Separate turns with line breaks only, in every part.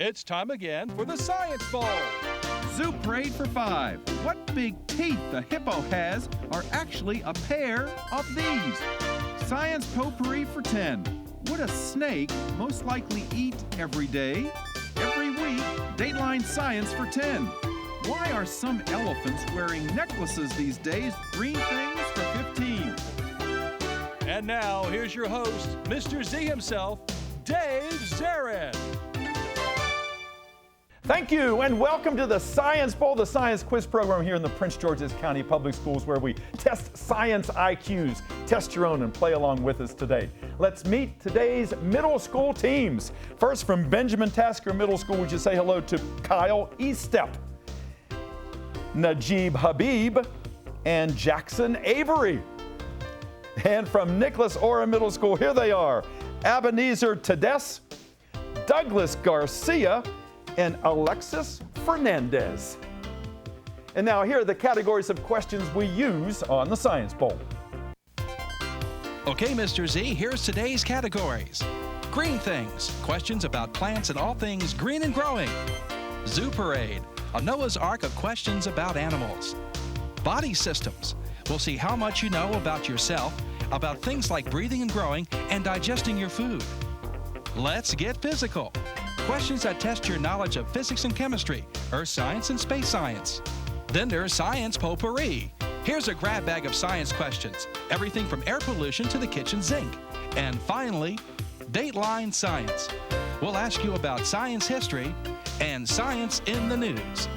It's time again for the Science Bowl.
Zoo Parade for 5. What big teeth the hippo has are actually a pair of these. Science Potpourri for 10. Would a snake most likely eat every day? Every week, Dateline Science for 10. Why are some elephants wearing necklaces these days? Green things for 15.
And now, here's your host, Mr. Z himself, Dave Zarin.
Thank you, and welcome to the Science Bowl, the science quiz program here in the Prince George's County Public Schools, where we test science IQs. Test your own and play along with us today. Let's meet today's middle school teams. First, from Benjamin Tasker Middle School, would you say hello to Kyle Estep, Najib Habib, and Jackson Avery. And from Nicholas Orem Middle School, here they are, Ebenezer Tedesz, Douglas Garcia, and Alexis Fernandez. And now here are the categories of questions we use on the Science Bowl.
Okay, Mr. Z, here's today's categories. Green things, questions about plants and all things green and growing. Zoo Parade, a Noah's Ark of questions about animals. Body systems, we'll see how much you know about yourself, about things like breathing and growing and digesting your food. Let's get physical. Questions that test your knowledge of physics and chemistry, earth science and space science. Then there's Science Potpourri. Here's a grab bag of science questions, everything from air pollution to the kitchen sink. And finally, Dateline Science. We'll ask you about science history and science in the news.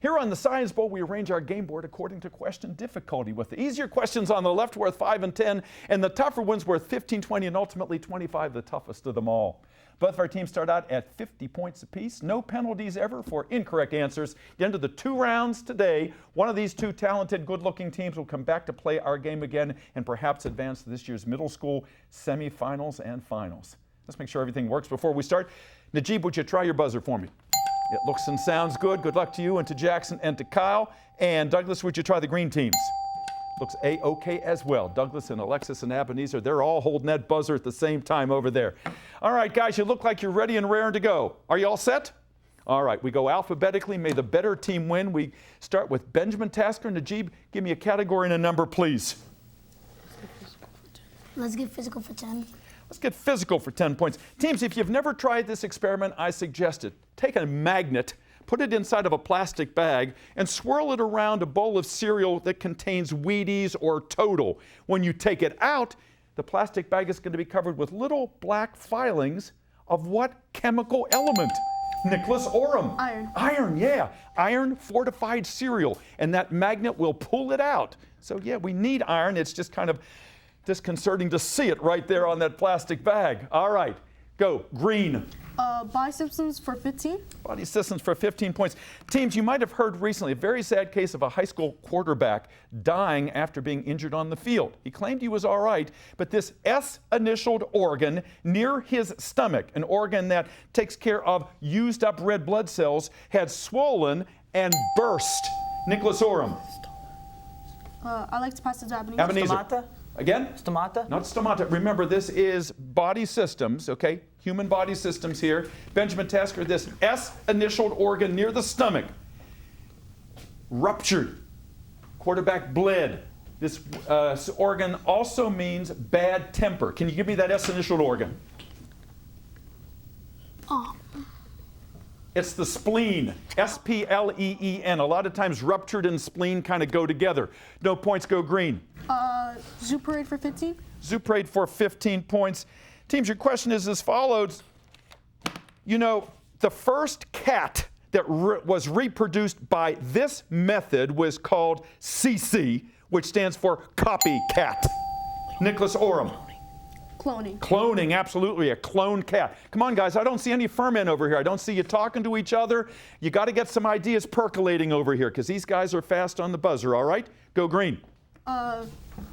Here on the Science Bowl, we arrange our game board according to question difficulty, with the easier questions on the left worth 5 and 10, and the tougher ones worth 15, 20, and ultimately 25, the toughest of them all. Both of our teams start out at 50 points apiece. No penalties ever for incorrect answers. At the end of the 2 rounds today, one of these 2 talented, good-looking teams will come back to play our game again and perhaps advance to this year's middle school semifinals and finals. Let's make sure everything works before we start. Najib, would you try your buzzer for me? It looks and sounds good. Good luck to you and to Jackson and to Kyle. And Douglas, would you try the green teams? Looks A-OK as well. Douglas and Alexis and Ebenezer, they're all holding that buzzer at the same time over there. All right, guys, you look like you're ready and raring to go. Are you all set? All right, we go alphabetically. May the better team win. We start with Benjamin Tasker. Najib, give me a category and a number, please.
Let's get physical for 10.
Let's get physical for 10 points. Teams, if you've never tried this experiment, I suggest it. Take a magnet, put it inside of a plastic bag, and swirl it around a bowl of cereal that contains Wheaties or Total. When you take it out, the plastic bag is going to be covered with little black filings of what chemical element? Nicholas Orem.
Iron.
Iron, yeah. Iron fortified cereal. And that magnet will pull it out. So yeah, we need iron. It's just kind of disconcerting to see it right there on that plastic bag. All right, go. Green.
Body systems for 15.
Body systems for 15 points. Teams, you might have heard recently a very sad case of a high school quarterback dying after being injured on the field. He claimed he was all right, but this S-initialed organ near his stomach, an organ that takes care of used up red blood cells, had swollen and burst. Nicholas Orem.
I like to pass it to Ebenezer.
Ebenezer. Again?
Stomata?
Not stomata. Remember, this is body systems, okay? Human body systems here. Benjamin Tasker, this S-initialed organ near the stomach. Ruptured. Quarterback bled. This organ also means bad temper. Can you give me that S-initialed organ?
Oh.
It's the spleen. S-P-L-E-E-N. A lot of times ruptured and spleen kind of go together. No points, go green.
Zoo Parade for 15.
Zoo Parade for 15 points. Teams, your question is as follows. You know, the first cat that was reproduced by this method was called CC, which stands for copycat. Nicholas Orem.
Cloning.
Cloning, absolutely, a clone cat. Come on, guys, I don't see any ferment over here. I don't see you talking to each other. You got to get some ideas percolating over here, because these guys are fast on the buzzer, all right? Go green.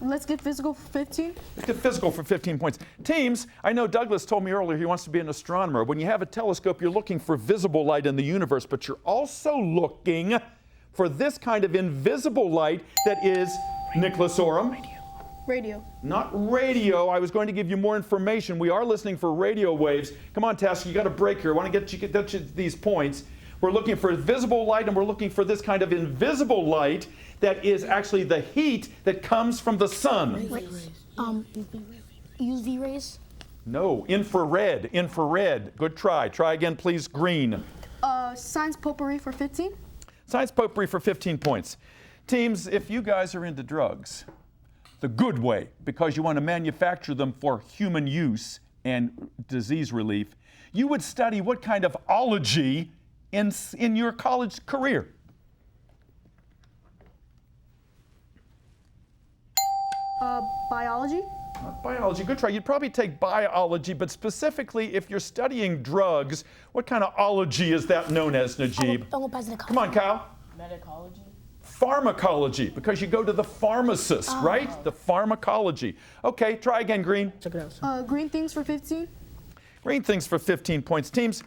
Let's get physical for 15.
Let's get physical for 15 points. Teams, I know Douglas told me earlier he wants to be an astronomer. When you have a telescope, you're looking for visible light in the universe, but you're also looking for this kind of invisible light that is Nicholas Orem.
Radio.
Not radio. I was going to give you more information. We are listening for radio waves. Come on, Tasker, you got a break here. I want to get you these points. We're looking for visible light, and we're looking for this kind of invisible light that is actually the heat that comes from the sun.
UV rays?
No, infrared. Infrared. Good try. Try again, please. Green.
Science potpourri for 15.
Science potpourri for 15 points. Teams, if you guys are into drugs, the good way, because you want to manufacture them for human use and disease relief, you would study what kind of ology in your college career.
Biology.
Not biology, good try. You'd probably take biology, but specifically if you're studying drugs, what kind of ology is that known as, Najib? Come on, Kyle.
Medicology?
Pharmacology, because you go to the pharmacist, right? The pharmacology. Okay, try again, Green.
Check it out.
Green things for 15.
Green things for 15 points. Teams,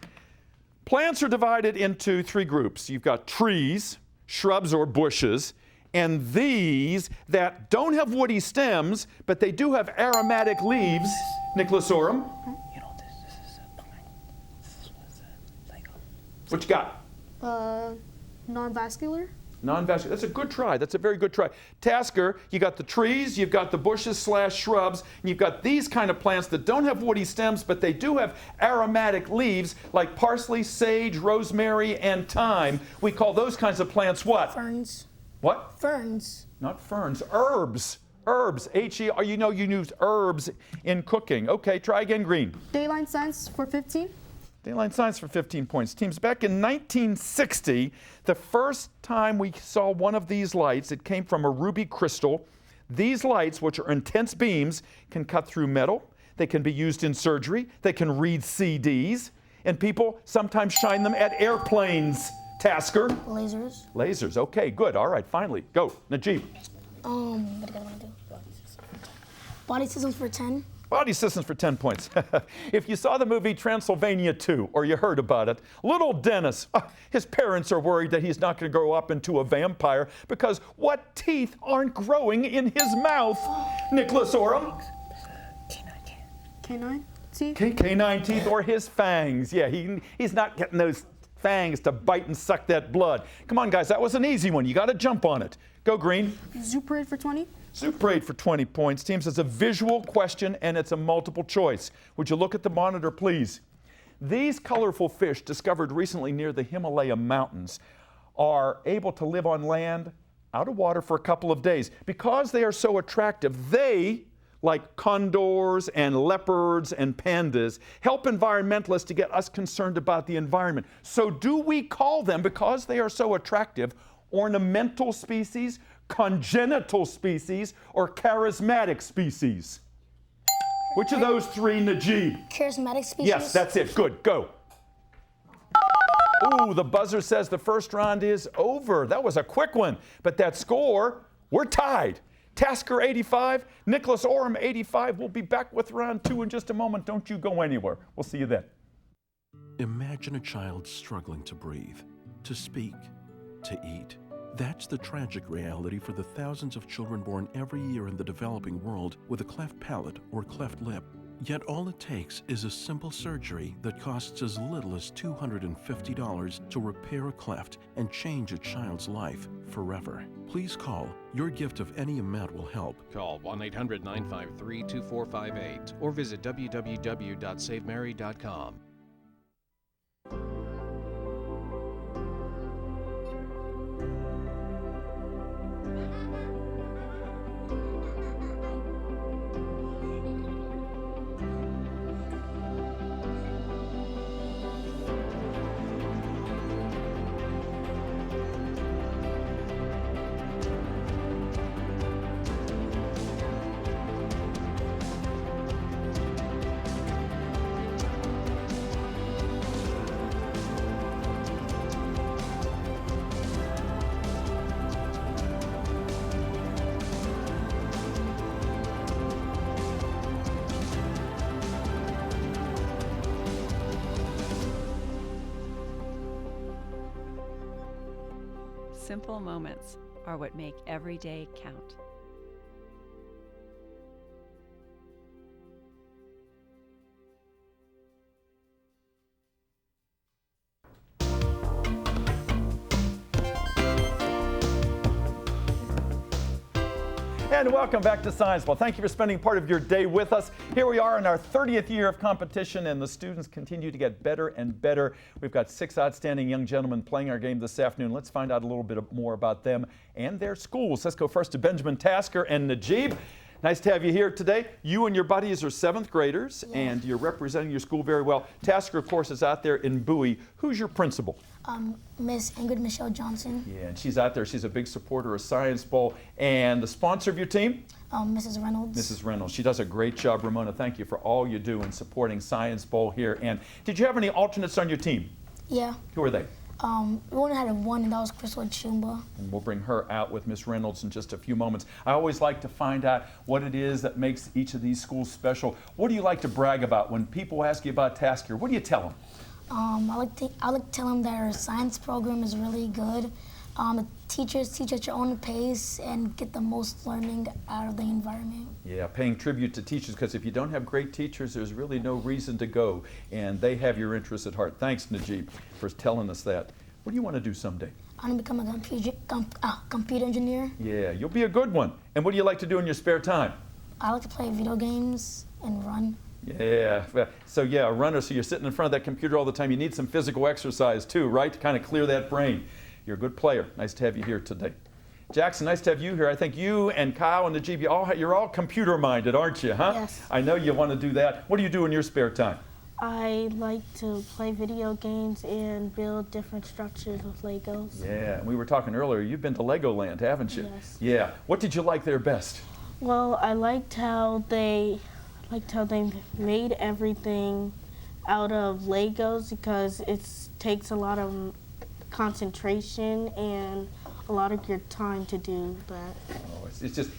plants are divided into three groups. You've got trees, shrubs or bushes, and these that don't have woody stems, but they do have aromatic leaves. Nicholas Orem.
You know, this is a pine. This was a Lego.
What you got?
Non-vascular.
Non-vascular. That's a good try. That's a very good try. Tasker, you got the trees, you've got the bushes / shrubs, and you've got these kind of plants that don't have woody stems, but they do have aromatic leaves like parsley, sage, rosemary, and thyme. We call those kinds of plants what?
Ferns.
What?
Ferns.
Not ferns. Herbs. Herbs. H-E-R. You know you use herbs in cooking. Okay, try again, Green.
Daylight science for 15.
Daylight science for 15 points. Teams, back in 1960, the first time we saw one of these lights, it came from a ruby crystal. These lights, which are intense beams, can cut through metal. They can be used in surgery. They can read CDs. And people sometimes shine them at airplanes. Tasker?
Lasers.
Lasers. Okay, good. All right, finally. Go. Najib.
What did I want to do? Body systems for 10.
Body systems for 10 points. If you saw the movie Transylvania 2, or you heard about it, little Dennis, his parents are worried that he's not going to grow up into a vampire because what teeth aren't growing in his mouth? Nicholas Orem?
Canine teeth.
Canine teeth or his fangs. Yeah, he's not getting those fangs to bite and suck that blood. Come on, guys, that was an easy one. You got to jump on it. Go, Green.
Zoo parade for 20.
Zoo parade for 20 points. Teams, it's a visual question and it's a multiple choice. Would you look at the monitor, please? These colorful fish discovered recently near the Himalaya mountains are able to live on land, out of water for a couple of days. Because they are so attractive, they, like condors and leopards and pandas, help environmentalists to get us concerned about the environment. So do we call them, because they are so attractive, ornamental species, congenital species, or charismatic species? Which of those three, Najib?
Charismatic species?
Yes, that's it. Good. Go. Ooh, the buzzer says the first round is over. That was a quick one. But that score, we're tied. Tasker 85, Nicholas Orem 85. We'll be back with round 2 in just a moment. Don't you go anywhere. We'll see you then.
Imagine a child struggling to breathe, to speak, to eat. That's the tragic reality for the thousands of children born every year in the developing world with a cleft palate or cleft lip. Yet all it takes is a simple surgery that costs as little as $250 to repair a cleft and change a child's life forever. Please call. Your gift of any amount will help.
Call 1-800-953-2458 or visit www.savemary.com.
Simple moments are what make every day count.
And welcome back to Science Ball. Thank you for spending part of your day with us. Here we are in our 30th year of competition, and the students continue to get better and better. We've got 6 outstanding young gentlemen playing our game this afternoon. Let's find out a little bit more about them and their schools. Let's go first to Benjamin Tasker and Najib. Nice to have you here today. You and your buddies are 7th graders, and you're representing your school very well. Tasker, of course, is out there in Bowie. Who's your principal?
Miss Ingrid Michelle Johnson.
Yeah, and she's out there. She's a big supporter of Science Bowl. And the sponsor of your team?
Mrs. Reynolds.
Mrs. Reynolds. She does a great job. Ramona, thank you for all you do in supporting Science Bowl here. And did you have any alternates on your team?
Yeah.
Who are they?
We only had one, and that was Crystal Chumba.
And we'll bring her out with Miss Reynolds in just a few moments. I always like to find out what it is that makes each of these schools special. What do you like to brag about when people ask you about Tasker? What do you tell them?
I like to tell them that our science program is really good. The teachers teach at your own pace and get the most learning out of the environment.
Yeah, paying tribute to teachers, because if you don't have great teachers, there's really no reason to go, and they have your interests at heart. Thanks, Najib, for telling us that. What do you want to do someday?
I want to become a computer engineer.
Yeah, you'll be a good one. And what do you like to do in your spare time?
I like to play video games and run.
Yeah, so yeah, a runner, so you're sitting in front of that computer all the time. You need some physical exercise too, right, to kind of clear that brain. You're a good player. Nice to have you here today. Jackson, nice to have you here. I think you and Kyle and Najib, you're all computer-minded, aren't you, huh?
Yes.
I know you want to do that. What do you do in your spare time?
I like to play video games and build different structures with Legos.
Yeah, and we were talking earlier, you've been to Legoland, haven't you?
Yes.
Yeah. What did you like there best?
Well, I liked how they made everything out of Legos, because it takes a lot of concentration and a lot of your time to do that.
Oh,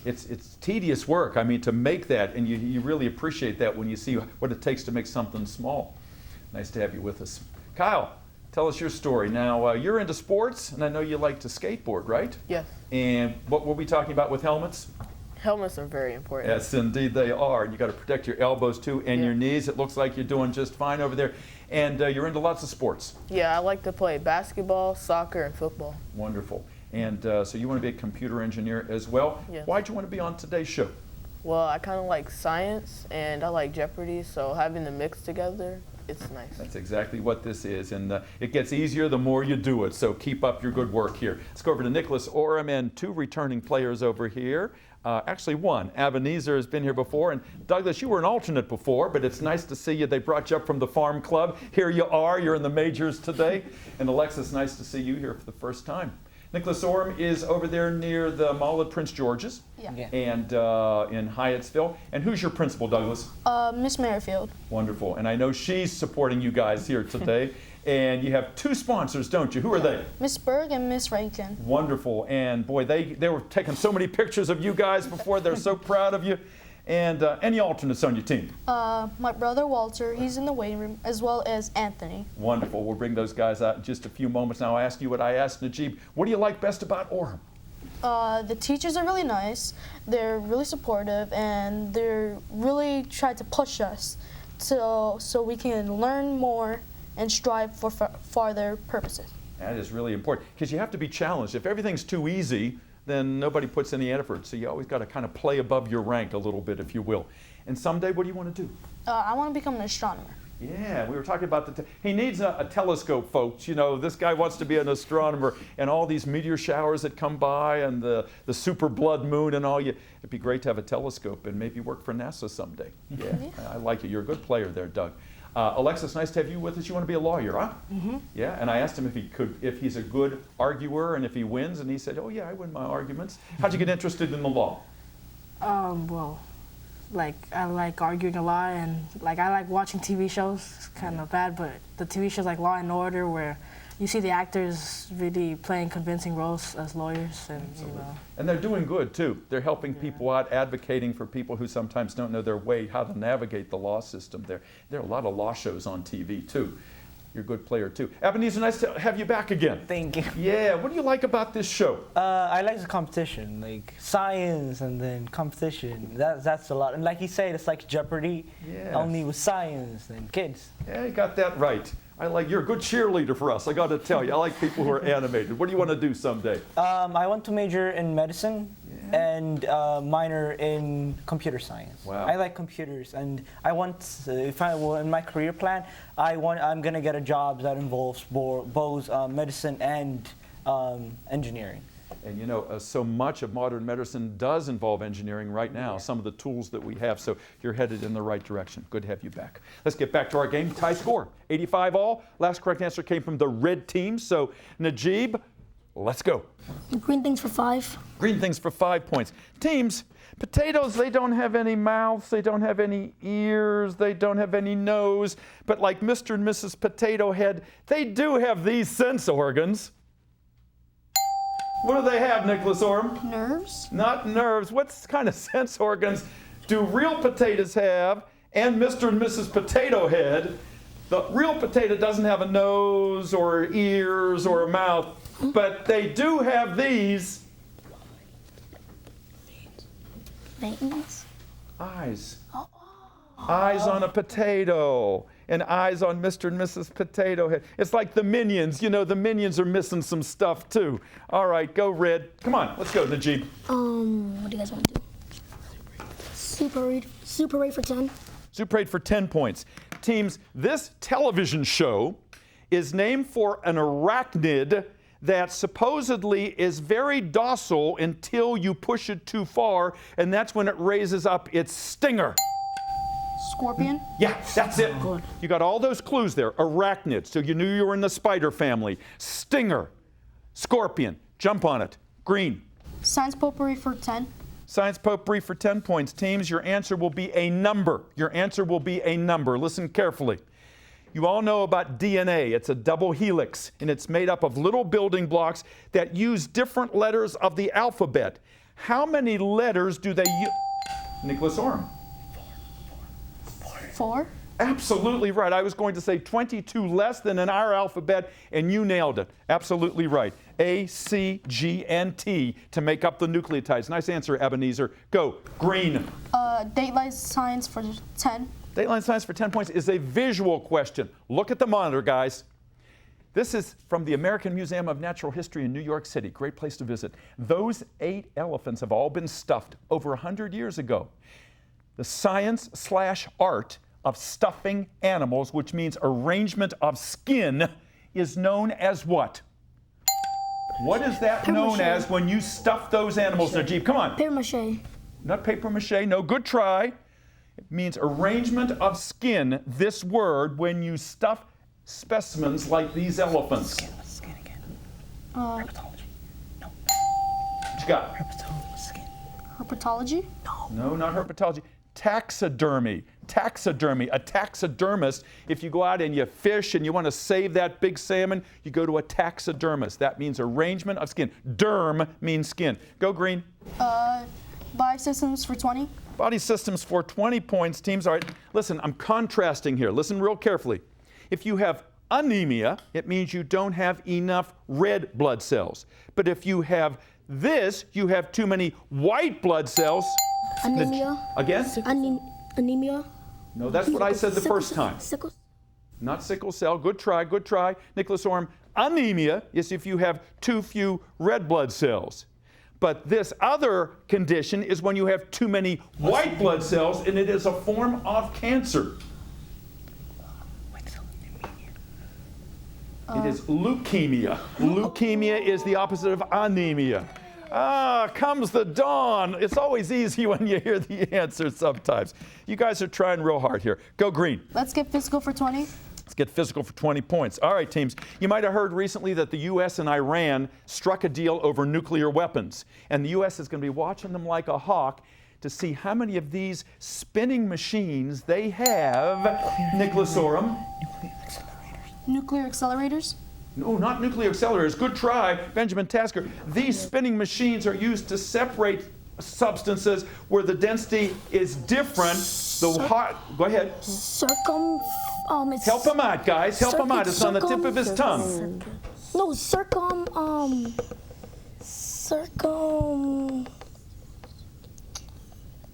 it's tedious work. I mean, to make that, and you really appreciate that when you see what it takes to make something small. Nice to have you with us. Kyle, tell us your story. Now, you're into sports, and I know you like to skateboard, right?
Yes.
And what were we talking about with helmets?
Helmets are very important.
Yes, indeed they are. And you got to protect your elbows too and your knees. It looks like you're doing just fine over there. And you're into lots of sports.
Yeah, I like to play basketball, soccer, and football.
Wonderful. And so you want to be a computer engineer as well?
Yes.
Why'd you want to be on today's show?
Well, I kind of like science, and I like Jeopardy, so having them mixed together, it's nice.
That's exactly what this is, and it gets easier the more you do it, so keep up your good work here. Let's go over to Nicholas Orem and 2 returning players over here. Actually, 1. Ebenezer has been here before, and Douglas, you were an alternate before, but it's nice to see you. They brought you up from the farm club. Here you are. You're in the majors today. And Alexis, nice to see you here for the first time. Nicholas Orem is over there near the Mall at Prince George's and in Hyattsville. And who's your principal, Douglas?
Miss Merrifield.
Wonderful. And I know she's supporting you guys here today. And you have 2 sponsors, don't you? Who are they?
Miss Berg and Miss Rankin.
Wonderful. And boy, they were taking so many pictures of you guys before. They're so proud of you. And any alternates on your team?
My brother Walter, he's in the waiting room, as well as Anthony.
Wonderful. We'll bring those guys out in just a few moments. Now I'll ask you what I asked Najib. What do you like best about Orem?
The teachers are really nice. They're really supportive, and they're really trying to push us so we can learn more and strive for farther purposes.
That is really important, because you have to be challenged. If everything's too easy, then nobody puts any effort. So you always got to kind of play above your rank a little bit, if you will. And someday, what do you want to do?
I want to become an astronomer.
Yeah, we were talking about he needs a telescope, folks. You know, this guy wants to be an astronomer, and all these meteor showers that come by, and the super blood moon and all. It'd be great to have a telescope and maybe work for NASA someday. Yeah, I like it. You're a good player there, Doug. Alexis, nice to have you with us. You want to be a lawyer, huh? Mm-hmm. Yeah, and I asked him if he's a good arguer and if he wins, and he said, oh yeah, I win my arguments. How'd you get interested in the law?
Well, I like arguing a lot, and I like watching TV shows. It's kind of bad, but the TV shows like Law and Order, where you see the actors really playing convincing roles as lawyers, and
And they're doing good too. They're helping people out, advocating for people who sometimes don't know their way, how to navigate the law system. There are a lot of law shows on TV too. You're a good player too. Ebenezer, nice to have you back again.
Thank you.
Yeah, what do you like about this show?
I like the competition, like science and then competition. That's a lot. And like you said, it's like Jeopardy, only with science and kids.
Yeah, you got that right. You're a good cheerleader for us, I got to tell you. I like people who are animated. What do you want to do someday?
I want to major in medicine. and minor in computer science.
Wow.
I like computers, and I want, if I were in my career plan, I'm gonna get a job that involves both medicine and engineering.
And you know, so much of modern medicine does involve engineering right now, some of the tools that we have, so you're headed in the right direction. Good to have you back. Let's get back to our game. Tie score, 85 all. Last correct answer came from the red team, so Najib, let's go.
Green things for 5.
Green things for 5 points. Teams, potatoes, they don't have any mouths, they don't have any ears, they don't have any nose, but like Mr. and Mrs. Potato Head, they do have these sense organs. What do they have, Nicholas Orem?
Nerves?
Not nerves. What kind of sense organs do real potatoes have and Mr. and Mrs. Potato Head? The real potato doesn't have a nose or ears or a mouth, but they do have these
Veins?
eyes. Eyes on a potato and eyes on Mr. and Mrs. Potato Head. It's like the Minions. You know, the Minions are missing some stuff too. All right, go Red. Come on, let's go, Najib.
What do you guys want to do? Super 8 for 10.
Super 8 for 10 points. Teams, this television show is named for an arachnid that supposedly is very docile until you push it too far, and that's when it raises up its stinger.
Scorpion?
Yeah, that's it. You got all those clues there. Arachnid, so you knew you were in the spider family. Stinger, scorpion, jump on it. Green.
Science potpourri for 10.
Science potpourri for 10 points. Teams, your answer will be a number. Your answer will be a number. Listen carefully. You all know about DNA. It's a double helix, and it's made up of little building blocks that use different letters of the alphabet. How many letters do they use? Nicholas Orem.
4.
Absolutely right. I was going to say 22 less than in our alphabet, and you nailed it. Absolutely right. A, C, G, and T to make up the nucleotides. Nice answer, Ebenezer. Go. Green.
Dateline science for 10.
Dateline science for 10 points is a visual question. Look at the monitor, guys. This is from the American Museum of Natural History in New York City. Great place to visit. Those 8 elephants have all been stuffed over 100 years ago. The science/art of stuffing animals, which means arrangement of skin, is known as what? What is that known as when you stuff those animals, Najib? Come on.
Paper mache.
Not paper mache, no, good try. It means arrangement of skin, this word, when you stuff specimens like these elephants.
Skin again.
Herpetology.
No.
What you got?
Herpetology?
No, not herpetology. Taxidermy. Taxidermy. A taxidermist, if you go out and you fish and you want to save that big salmon, you go to a taxidermist. That means arrangement of skin. Derm means skin. Go Green.
Biosystems for 20.
Body systems for 20 points. Teams, all right, listen, I'm contrasting here. Listen real carefully. If you have anemia, it means you don't have enough red blood cells. But if you have this, you have too many white blood cells.
Anemia.
Again?
Anemia.
No, that's what I said the first time.
Sickle.
Not sickle cell. Good try, good try. Nicholas Orem, anemia is if you have too few red blood cells. But this other condition is when you have too many white blood cells, and it is a form of cancer. It is leukemia. Leukemia is the opposite of anemia. Ah, comes the dawn. It's always easy when you hear the answer sometimes. You guys are trying real hard here. Go Green.
Let's get physical for 20.
Let's get physical for 20 points. All right, teams. You might have heard recently that the U.S. and Iran struck a deal over nuclear weapons. And the U.S. is going to be watching them like a hawk to see how many of these spinning machines they have. Nicholas Orem.
Nuclear accelerators?
No, not nuclear accelerators. Good try, Benjamin Tasker. These spinning machines are used to separate substances where the density is different. Go ahead. Help him out, guys. Help him out. It's on the tip of his tongue.
No,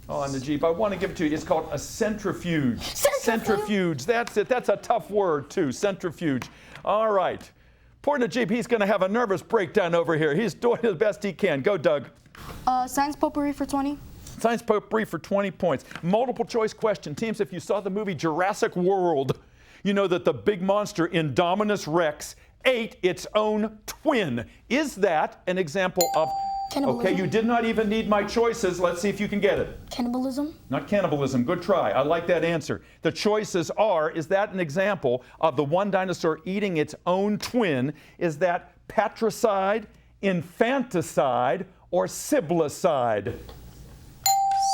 Oh, Najib, I want to give it to you. It's called a centrifuge. Centrifuge. That's it. That's a tough word, too. Centrifuge. All right. Poor Najib, he's going to have a nervous breakdown over here. He's doing the best he can. Go, Doug.
Science potpourri for 20.
Science potpourri for 20 points. Multiple choice question. Teams, if you saw the movie Jurassic World, you know that the big monster Indominus Rex ate its own twin. Is that an example of...
Cannibalism.
Okay, you did not even need my choices. Let's see if you can get it.
Cannibalism.
Not cannibalism. Good try. I like that answer. The choices are, is that an example of the one dinosaur eating its own twin? Is that patricide, infanticide, or siblicide?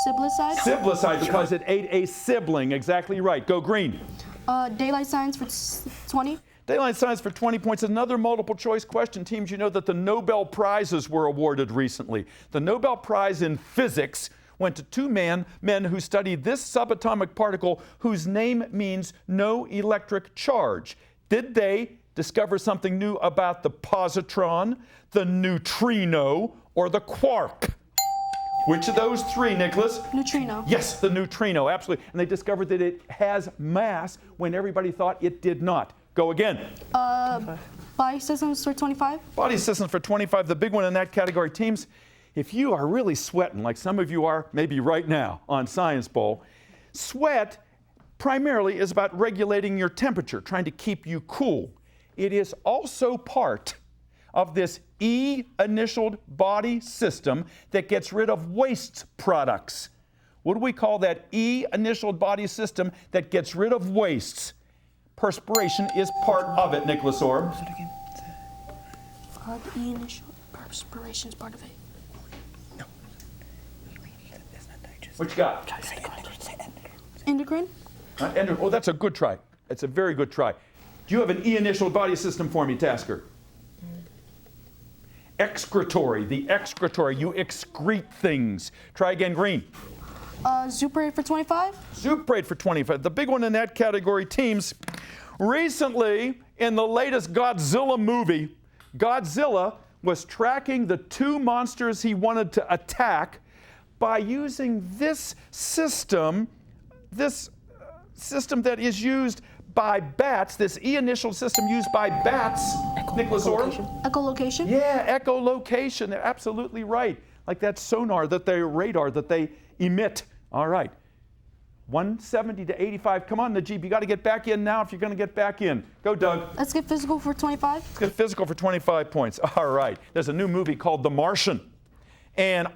Siblicide.
Siblicide, because it ate a sibling. Exactly right. Go green.
Daylight science for 20.
Daylight science for 20 points. Another multiple choice question. Teams, you know that the Nobel Prizes were awarded recently. The Nobel Prize in Physics went to two men who studied this subatomic particle whose name means no electric charge. Did they discover something new about the positron, the neutrino, or the quark? Which of those three, Nicholas?
Neutrino.
Yes, the neutrino, absolutely. And they discovered that it has mass when everybody thought it did not. Go again.
Body systems for 25.
Body systems for 25, the big one in that category. Teams, if you are really sweating, like some of you are maybe right now on Science Bowl, sweat primarily is about regulating your temperature, trying to keep you cool. It is also part of this E-initialed body system that gets rid of waste products. What do we call that E-initialed body system that gets rid of wastes? Perspiration is part of it, Nicholas Orem.
The E-initial perspiration is part of it.
No.
What you got?
Endocrine.
Oh, that's a good try. That's a very good try. Do you have an E-initial body system for me, Tasker? Excretory, the excretory. You excrete things. Try again, green.
Zuparate for 25.
Zuparate for 25. The big one in that category, teams. Recently, in the latest Godzilla movie, Godzilla was tracking the two monsters he wanted to attack by using this system that is used by bats, this E-initial system used by bats. Nicholas Orem?
Echolocation.
Yeah, echolocation. They're absolutely right. Like that sonar, radar that they emit. All right. 170 to 85. Come on, Najib. You got to get back in now if you're going to get back in. Go, Doug.
Let's get physical for 25.
Let's get physical for 25 points. All right. There's a new movie called The Martian. And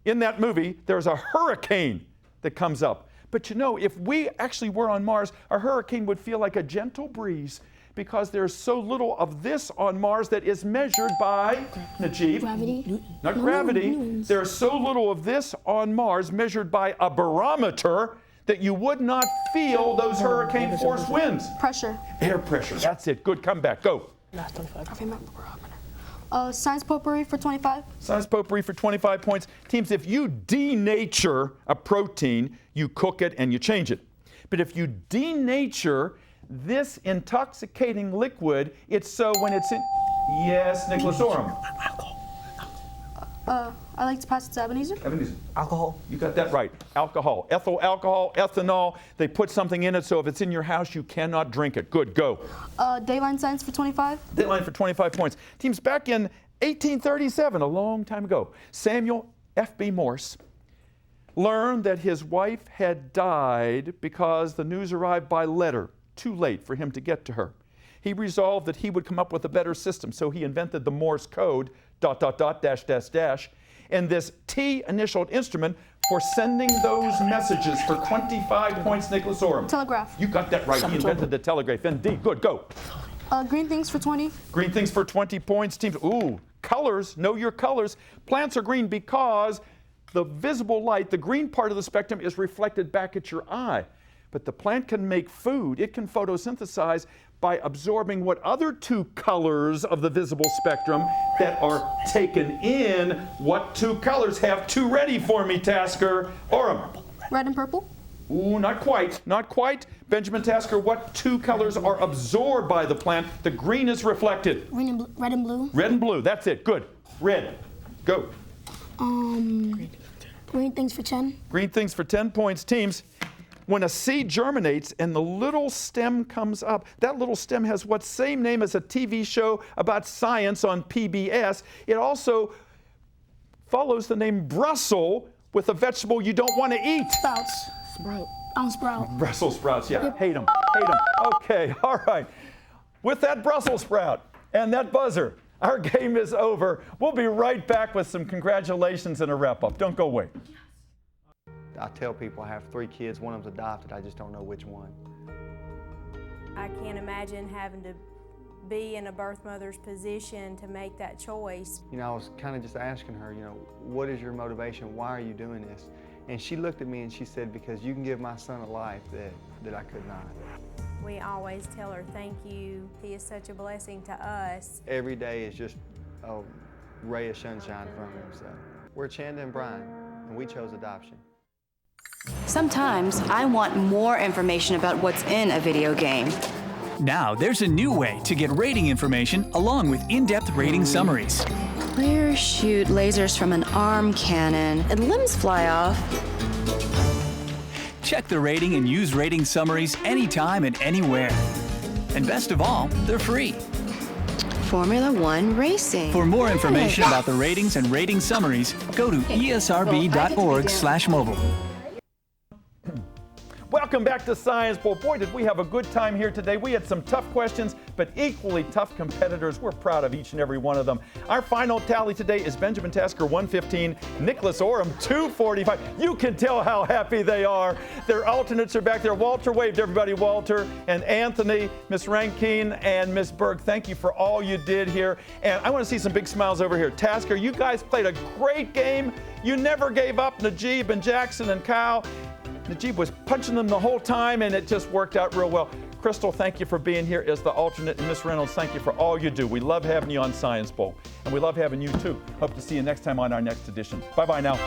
in that movie, there's a hurricane that comes up. But you know, if we actually were on Mars, a hurricane would feel like a gentle breeze because there's so little of this on Mars that is measured by, Najib.
Gravity.
Not gravity. There's so little of this on Mars measured by a barometer that you would not feel those hurricane force winds.
Pressure.
Air pressure. That's it. Good comeback. Go.
Last 25.
Science potpourri for 25.
Science potpourri for 25 points. Teams, if you denature a protein, you cook it and you change it. But if you denature this intoxicating liquid, it's so when it's in... Yes, Nicholas Orem.
I like to pass it to Ebenezer.
Ebenezer.
Alcohol.
You got that right. Alcohol. Ethyl alcohol, ethanol. They put something in it so if it's in your house, you cannot drink it. Good, go.
Dayline science for 25.
Dayline for 25 points. Teams, back in 1837, a long time ago, Samuel F.B. Morse learned that his wife had died because the news arrived by letter, too late for him to get to her. He resolved that he would come up with a better system, so he invented the Morse code, ... and this T-initialed instrument for sending those messages for 25 points, Nicholas Orem.
Telegraph.
You got that right. He invented the telegraph. Indeed. Good. Go.
Green things for 20.
Green things for 20 points. Teams. Ooh, colors. Know your colors. Plants are green because the visible light, the green part of the spectrum, is reflected back at your eye. But the plant can make food. It can photosynthesize by absorbing what other two colors of the visible spectrum that are taken in. What two colors? Have two ready for me, Tasker. Orem.
Red and purple.
Ooh, not quite. Not quite. Benjamin Tasker, what two colors are absorbed by the plant? The green is reflected.
Red and blue.
Red and blue. That's it. Good. Red. Go.
Green things for 10.
Green things for 10 points. Teams, when a seed germinates and the little stem comes up, that little stem has what same name as a TV show about science on PBS. It also follows the name Brussels with a vegetable you don't want to eat.
Sprouts. Sprout.
Brussels sprouts, yeah. Hate them. Okay, all right. With that Brussels sprout and that buzzer, our game is over. We'll be right back with some congratulations and a wrap-up. Don't go away.
I tell people I have 3 kids, one of them's adopted, I just don't know which one.
I can't imagine having to be in a birth mother's position to make that choice.
You know, I was kind of just asking her, you know, what is your motivation? Why are you doing this? And she looked at me and she said, because you can give my son a life that I could not.
We always tell her, thank you. He is such a blessing to us.
Every day is just a ray of sunshine from him. So we're Chanda and Brian, and we chose adoption.
Sometimes I want more information about what's in a video game.
Now there's a new way to get rating information along with in-depth rating summaries.
Players shoot lasers from an arm cannon and limbs fly off.
Check the rating and use rating summaries anytime and anywhere. And best of all, they're free.
Formula One Racing.
For more information about the ratings and rating summaries, go to esrb.org/mobile.
Welcome back to Science Bowl. Boy, did we have a good time here today. We had some tough questions, but equally tough competitors. We're proud of each and every one of them. Our final tally today is Benjamin Tasker, 115, Nicholas Orem, 245. You can tell how happy they are. Their alternates are back there. Walter waved, everybody. Walter and Anthony, Miss Rankine and Miss Berg, thank you for all you did here. And I want to see some big smiles over here. Tasker, you guys played a great game. You never gave up. Najib and Jackson and Kyle. Najib was punching them the whole time, and it just worked out real well. Crystal, thank you for being here as the alternate, and Miss Reynolds, thank you for all you do. We love having you on Science Bowl, and we love having you too. Hope to see you next time on our next edition. Bye-bye now.